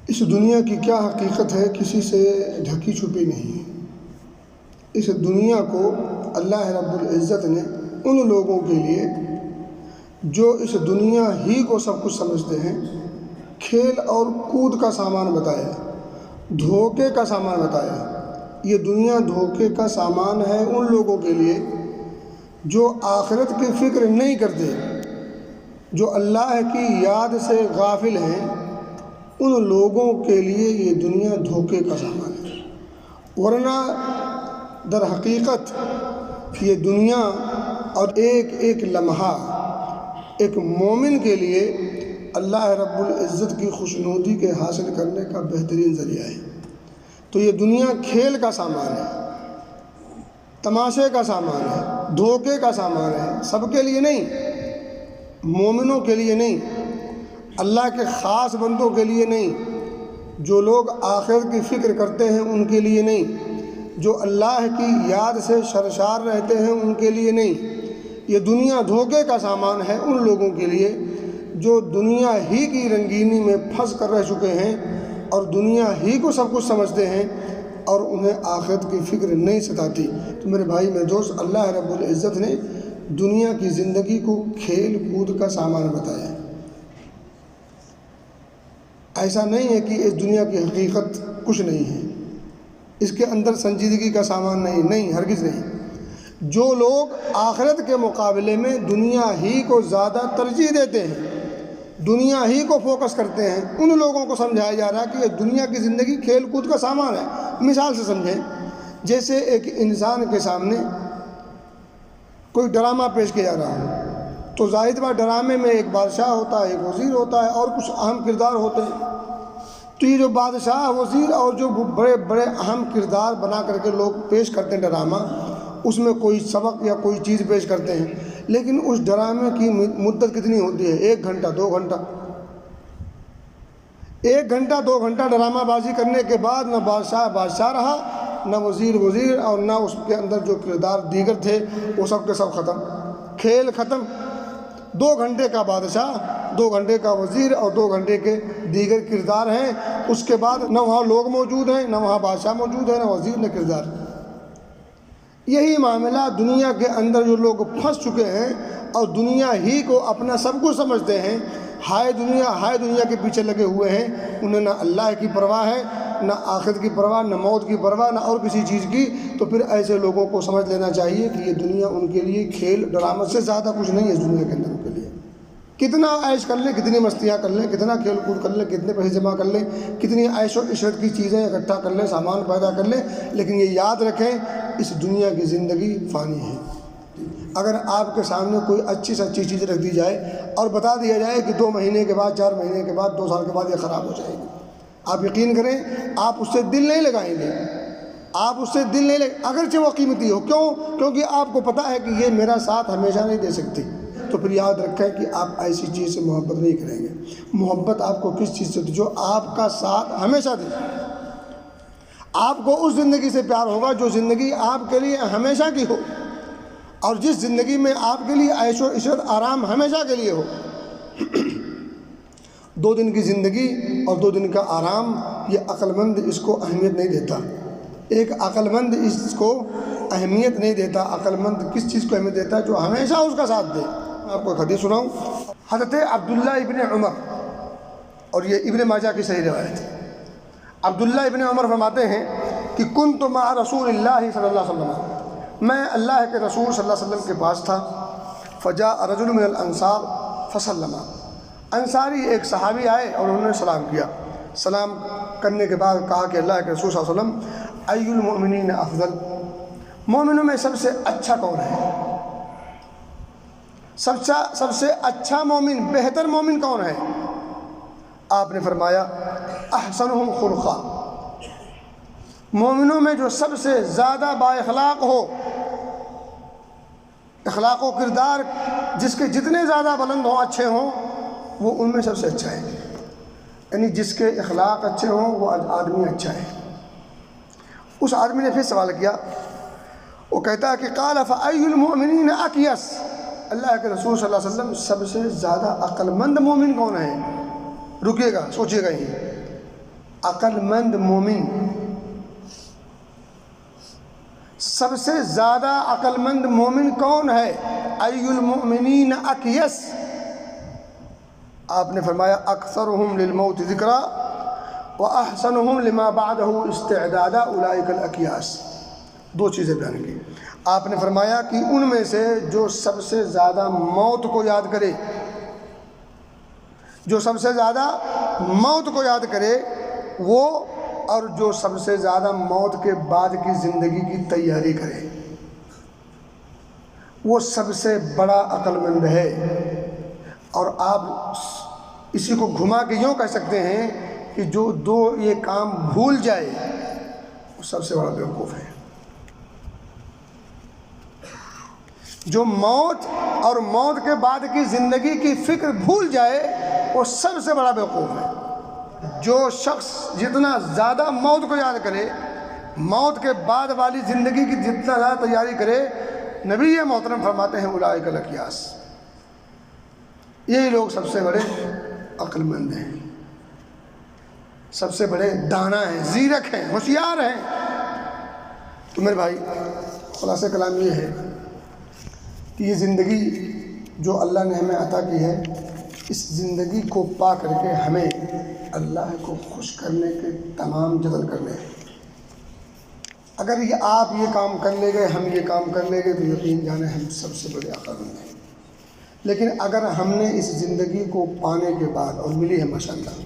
اس دنیا کی کیا حقیقت ہے کسی سے ڈھکی چھپی نہیں ہے۔ اس دنیا کو اللہ رب العزت نے ان لوگوں کے لیے جو اس دنیا ہی کو سب کچھ سمجھتے ہیں کھیل اور کود کا سامان بتایا ہے، دھوکے کا سامان بتایا ہے۔ یہ دنیا دھوکے کا سامان ہے ان لوگوں کے لیے جو آخرت کی فکر نہیں کرتے، جو اللہ کی یاد سے غافل ہیں۔ ان لوگوں کے لیے یہ دنیا دھوکے کا سامان ہے، ورنہ در حقیقت یہ دنیا اور ایک ایک لمحہ ایک مومن کے لیے اللہ رب العزت کی خوشنودی کے حاصل کرنے کا بہترین ذریعہ ہے۔ تو یہ دنیا کھیل کا سامان ہے، تماشے کا سامان ہے، دھوکے کا سامان ہے، سب کے لیے نہیں، مومنوں کے لیے نہیں، اللہ کے خاص بندوں کے لیے نہیں، جو لوگ آخرت کی فکر کرتے ہیں ان کے لیے نہیں، جو اللہ کی یاد سے سرشار رہتے ہیں ان کے لیے نہیں۔ یہ دنیا دھوکے کا سامان ہے ان لوگوں کے لیے جو دنیا ہی کی رنگینی میں پھنس کر رہ چکے ہیں اور دنیا ہی کو سب کچھ سمجھتے ہیں اور انہیں آخرت کی فکر نہیں ستاتی۔ تو میرے بھائی میرے دوست، اللہ رب العزت نے دنیا کی زندگی کو کھیل کود کا سامان بتایا ہے۔ ایسا نہیں ہے کہ اس دنیا کی حقیقت کچھ نہیں ہے، اس کے اندر سنجیدگی کا سامان نہیں، ہرگز نہیں۔ جو لوگ آخرت کے مقابلے میں دنیا ہی کو زیادہ ترجیح دیتے ہیں، دنیا ہی کو فوکس کرتے ہیں، ان لوگوں کو سمجھایا جا رہا ہے کہ یہ دنیا کی زندگی کھیل کود کا سامان ہے۔ مثال سے سمجھیں، جیسے ایک انسان کے سامنے کوئی ڈرامہ پیش کیا جا رہا ہو تو ظاہر بات ڈرامے میں ایک بادشاہ ہوتا ہے، ایک وزیر ہوتا ہے اور کچھ اہم کردار ہوتے ہیں۔ تو یہ جو بادشاہ، وزیر اور جو بڑے بڑے اہم کردار بنا کر کے لوگ پیش کرتے ہیں ڈرامہ، اس میں کوئی سبق یا کوئی چیز پیش کرتے ہیں، لیکن اس ڈرامے کی مدت کتنی ہوتی ہے؟ 1 گھنٹہ 2 گھنٹہ۔ 1 گھنٹہ 2 گھنٹہ ڈرامہ بازی کرنے کے بعد نہ بادشاہ رہا، نہ وزیر اور نہ اس کے اندر جو کردار دیگر تھے وہ سب کے سب ختم، کھیل ختم۔ 2 گھنٹے کا بادشاہ، 2 گھنٹے کا وزیر اور 2 گھنٹے کے دیگر کردار ہیں، اس کے بعد نہ وہاں لوگ موجود ہیں، نہ وہاں بادشاہ موجود ہے، نہ وزیر نہ کردار۔ یہی معاملہ دنیا کے اندر جو لوگ پھنس چکے ہیں اور دنیا ہی کو اپنا سب کچھ سمجھتے ہیں، ہائے دنیا کے پیچھے لگے ہوئے ہیں، انہیں نہ اللہ کی پرواہ ہے، نہ آخرت کی پرواہ، نہ موت کی پرواہ، نہ اور کسی چیز کی۔ تو پھر ایسے لوگوں کو سمجھ لینا چاہیے کہ یہ دنیا ان کے لیے کھیل ڈرامہ سے زیادہ کچھ نہیں ہے۔ اس دنیا کے اندر ان کے لیے کتنا عیش کر لیں، کتنی مستیاں کر لیں، کتنا کھیل کود کر لیں، کتنے پیسے جمع کر لیں، کتنی عیش و عشرت کی چیزیں اکٹھا کر لیں، سامان پیدا کر لیں، لیکن یہ یاد رکھیں اس دنیا کی زندگی فانی ہے۔ اگر آپ کے سامنے کوئی اچھی سے اچھی چیز رکھ دی جائے اور بتا دیا جائے کہ 2 مہینے کے بعد، 4 مہینے کے بعد، 2 سال کے بعد یہ خراب ہو جائے گی، آپ یقین کریں آپ اس سے دل نہیں لگائیں گے، آپ اس سے دل نہیں اگرچہ وہ قیمتی ہو۔ کیونکہ آپ کو پتہ ہے کہ یہ میرا ساتھ ہمیشہ نہیں دے سکتی۔ تو پھر یاد رکھیں کہ آپ ایسی چیز سے محبت نہیں کریں گے۔ محبت آپ کو کس چیز سے جو آپ کا ساتھ ہمیشہ دے۔ آپ کو اس زندگی سے پیار ہوگا جو زندگی آپ کے لیے ہمیشہ کی ہو، اور جس زندگی میں آپ کے لیے عیش و عشرت آرام ہمیشہ کے لیے ہو۔ 2 دن کی زندگی اور 2 دن کا آرام، یہ عقل مند اس کو اہمیت نہیں دیتا۔ ایک عقل مند اس کو اہمیت نہیں دیتا۔ عقل مند کس چیز کو اہمیت دیتا ہے؟ جو ہمیشہ اس کا ساتھ دے۔ میں آپ کو ایک حدیث سناؤں، حضرت عبداللہ ابن عمر، اور یہ ابن ماجہ کی صحیح روایت ہے۔ عبداللہ ابن عمر فرماتے ہیں کہ کنت مع رسول اللہ صلی اللہ علیہ وسلم، میں اللہ کے رسول صلی اللہ علیہ وسلم کے پاس تھا، فجاء رجل من الانصار فسلم، انصاری ایک صحابی آئے اور انہوں نے سلام کیا۔ سلام کرنے کے بعد کہا کہ اللہ کے رسول صلی اللہ علیہ وسلم ای المؤمنین افضل، مومنوں میں سب سے اچھا کون ہے؟ سب سے اچھا مومن، بہتر مومن کون ہے؟ آپ نے فرمایا احسنہم خلقا، مومنوں میں جو سب سے زیادہ با اخلاق ہو، اخلاق و کردار جس کے جتنے زیادہ بلند ہوں، اچھے ہوں، وہ ان میں سب سے اچھا ہے۔ یعنی جس کے اخلاق اچھے ہوں وہ آدمی اچھا ہے۔ اس آدمی نے پھر سوال کیا، وہ کہتا ہے کہ قال فأی المؤمنین اکیس، اللہ کے رسول صلی اللہ علیہ وسلم سب سے زیادہ عقل مند مومن کون ہے؟ رکیے گا، سوچیے گا، یہ عقل مند مومن، سب سے زیادہ عقل مند مومن کون ہے؟ ای المؤمنین اکیس، آپ نے فرمایا اکثرہم للموت ذکرا واحسنہم لما بعدہ استعدادا اولئک الاکیاس. دو چیزیں بیان کی. آپ نے فرمایا کہ ان میں سے جو سب سے زیادہ موت کو یاد کرے، جو سب سے زیادہ موت کو یاد کرے وہ، اور جو سب سے زیادہ موت کے بعد کی زندگی کی تیاری کرے، وہ سب سے بڑا عقل مند ہے. اور آپ اسی کو گھما کے یوں کہہ سکتے ہیں کہ جو دو یہ کام بھول جائے وہ سب سے بڑا بیوقوف ہے. جو موت اور موت کے بعد کی زندگی کی فکر بھول جائے وہ سب سے بڑا بیوقوف ہے. جو شخص جتنا زیادہ موت کو یاد کرے، موت کے بعد والی زندگی کی جتنا زیادہ تیاری کرے، نبی محترم فرماتے ہیں اولئک الاکیاس، یہی لوگ سب سے بڑے عقل مند ہیں، سب سے بڑے دانا ہیں، زیرک ہیں، ہوشیار ہیں. تو میرے بھائی خلاصہ کلام یہ ہے کہ یہ زندگی جو اللہ نے ہمیں عطا کی ہے، اس زندگی کو پا کر کے ہمیں اللہ کو خوش کرنے کے تمام جتن کرنے ہیں. اگر یہ آپ یہ کام کر لے گئے، ہم یہ کام کر لے گئے، تو یقین جانے ہم سب سے بڑے عقل مند ہیں. لیکن اگر ہم نے اس زندگی کو پانے کے بعد، اور ملی ہے ماشاءاللہ،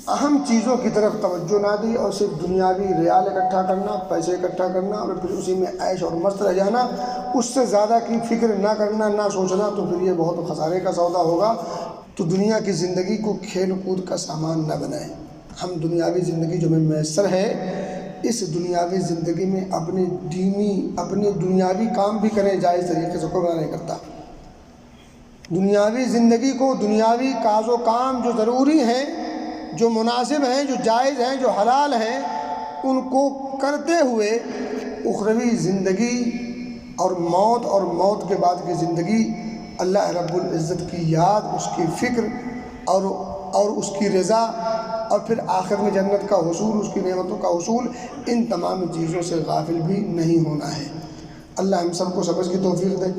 اہم چیزوں کی طرف توجہ نہ دی اور صرف دنیاوی ریال اکٹھا کرنا، پیسے اکٹھا کرنا اور پھر اسی میں عیش اور مست رہ جانا، اس سے زیادہ کی فکر نہ کرنا، نہ سوچنا، تو پھر یہ بہت خسارے کا سودا ہوگا. تو دنیا کی زندگی کو کھیل کود کا سامان نہ بنائیں. ہم دنیاوی زندگی جو ہمیں میسر ہے، اس دنیاوی زندگی میں اپنے دنیاوی کام بھی کریں جائز طریقے سے، کوئی منع نہیں کرتا. دنیاوی زندگی کو، دنیاوی کاز و کام جو ضروری ہیں، جو مناسب ہیں، جو جائز ہیں، جو حلال ہیں، ان کو کرتے ہوئے اخروی زندگی اور موت کے بعد کی زندگی، اللہ رب العزت کی یاد، اس کی فکر اور اس کی رضا، اور پھر آخر میں جنت کا حصول، اس کی نعمتوں کا حصول، ان تمام چیزوں سے غافل بھی نہیں ہونا ہے. اللہ ہم سب کو سمجھ کی توفیق دے.